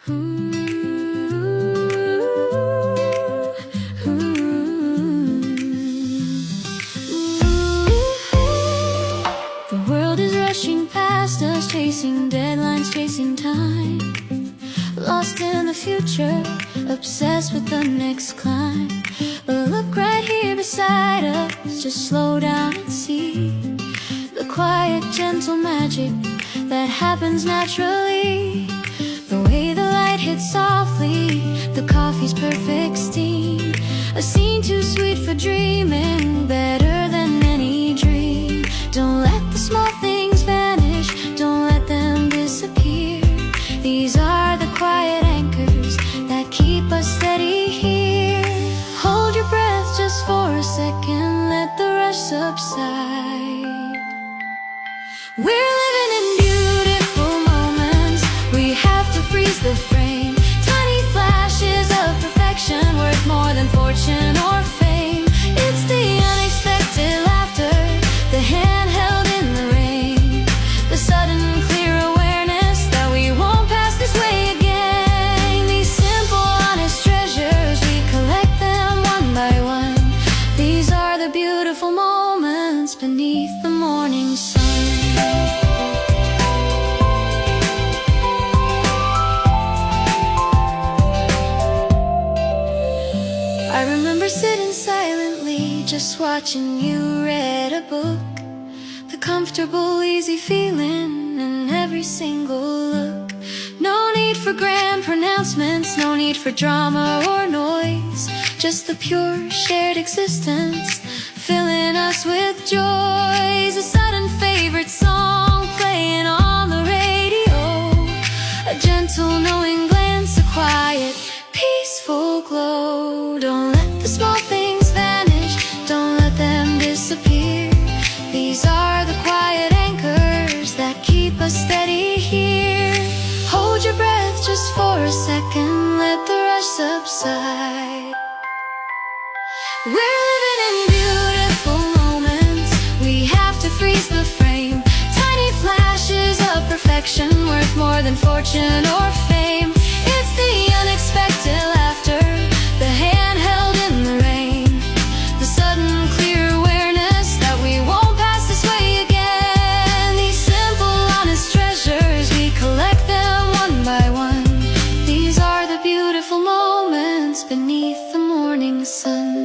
The world is rushing past us, chasing deadlines, chasing time. Lost in the future, obsessed with the next climb. But look right here beside us, just slow down and see the quiet, gentle magic that happens naturally. The way the light hits softly, the coffee's perfect steam. A scene too sweet for dreaming, better than any dream. Don't let the small things vanish, don't let them disappear. These are the quiet anchors that keep us steady here. Hold your breath just for a second, let the rush subside. We're living in beautiful moments, we have to freeze the frame. Tiny flashes of perfection, worth more than fortune or fame. It's the unexpected laughter, the hand held in the rain, the sudden clear awareness that we won't pass this way again. These simple, honest treasures, we collect them one by one. These are the beautiful moments beneath the morning sun. I remember sitting silently, just watching you read a book. The comfortable, easy feeling in every single look. No need for grand pronouncements, no need for drama or noise. Just the pure, shared existence, filling us with joys. A sudden favorite song playing on the radio, a gentle, knowing glance, a quiet, peaceful glow. Don't let the small things vanish, don't let them disappear. These are the quiet anchors that keep us steady here. Hold your breath just for a second, let the rush subside. We're living in beautiful moments, we have to freeze the frame. Tiny flashes of perfection, worth more than fortune or fame. It's the unexpected laughter, the hand held in the rain, the sudden clear awareness that we won't pass this way again. These simple, honest treasures, we collect them one by one. These are the beautiful moments beneath the morning sun.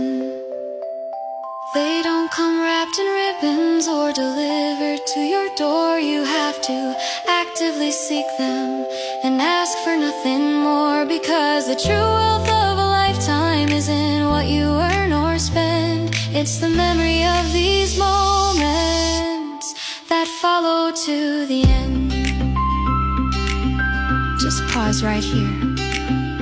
They don't come wrapped in ribbons or delivered to your door. You have to actively seek them and ask for nothing more, because the true wealth of a lifetime isn't what you earn or spend. It's the memory of these moments that follow to the end. Just pause right here.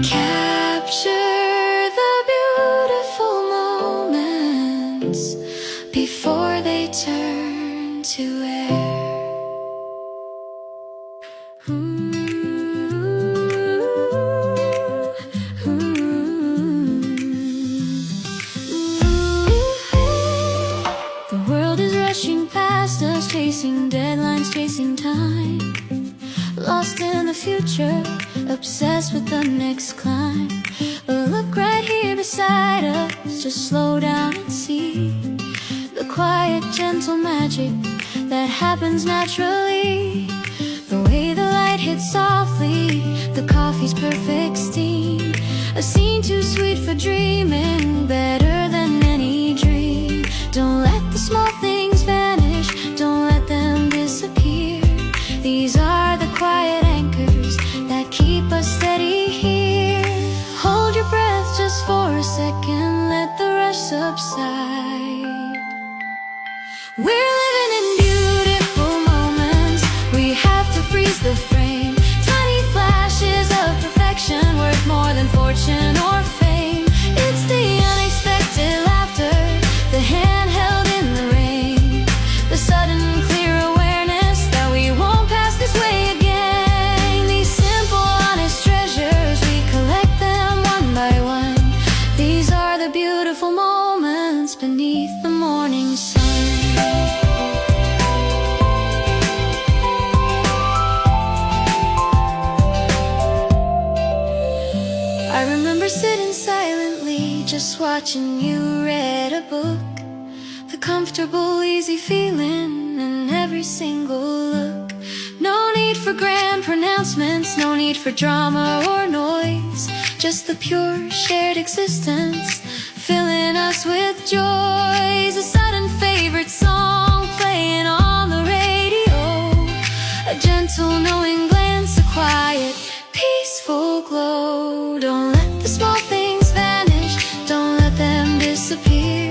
Capture the beautiful moments before they turn to air. The world is rushing past us, chasing deadlines, chasing time. Lost in the future, obsessed with the next climb. But look right here beside us, just slow down and see the quiet, gentle magic that happens naturally. The way the light hits softly, the coffee's perfect steam. A scene too sweet for dreaming, better than any dream. Don't let the small things vanish, don't let them disappear. These are the quiet anchors that keep us steady here. Hold your breath just for a second, let the rush subside. We're living in beautiful moments, we have to freeze the frame. Tiny flashes of perfection, worth more than fortune or fame. It's the I remember sitting silently, just watching you read a book. The comfortable, easy feeling in every single look. No need for grand pronouncements, no need for drama or noise. Just the pure, shared existence, filling us with joys. A sudden favorite song playing on the radio, a gentle, knowing glance, a quiet, peaceful glow. Don't let the small things vanish, don't let them disappear.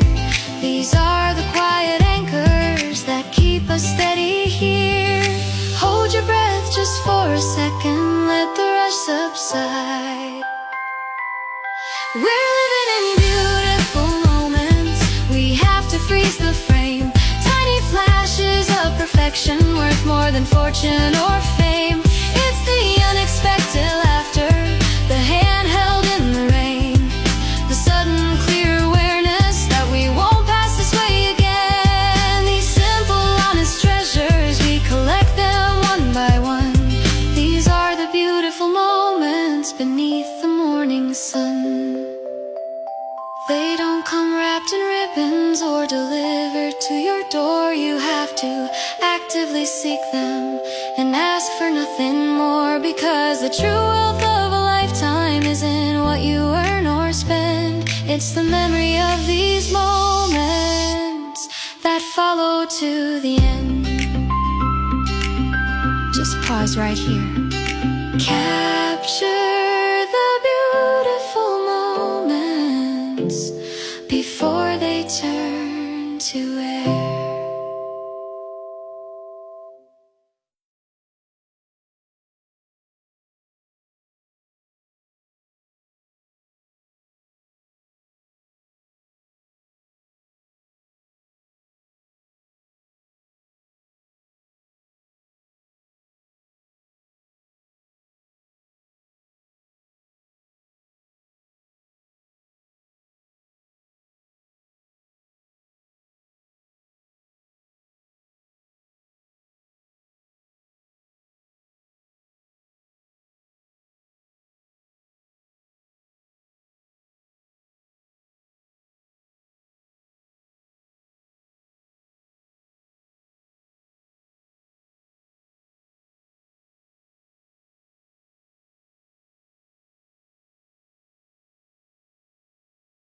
These are the quiet anchors that keep us steady here. Hold your breath just for a second, let the rush subside. We're living in beautiful moments, we have to freeze the frame. Tiny flashes of perfection, worth more than fortune or fame. It's the unexpected laughter, the hand held in the rain, the sudden clear awareness that we won't pass this way again. These simple, honest treasures, we collect them one by one. These are the beautiful moments beneath the morning sun. They don't come wrapped in ribbons or delivered to your door. You have to actively seek them and ask for nothing more, because the true wealth of a lifetime isn't what you earn or spend. It's the memory of these moments that follow to the end. Just pause right here. Capture the beautiful moments before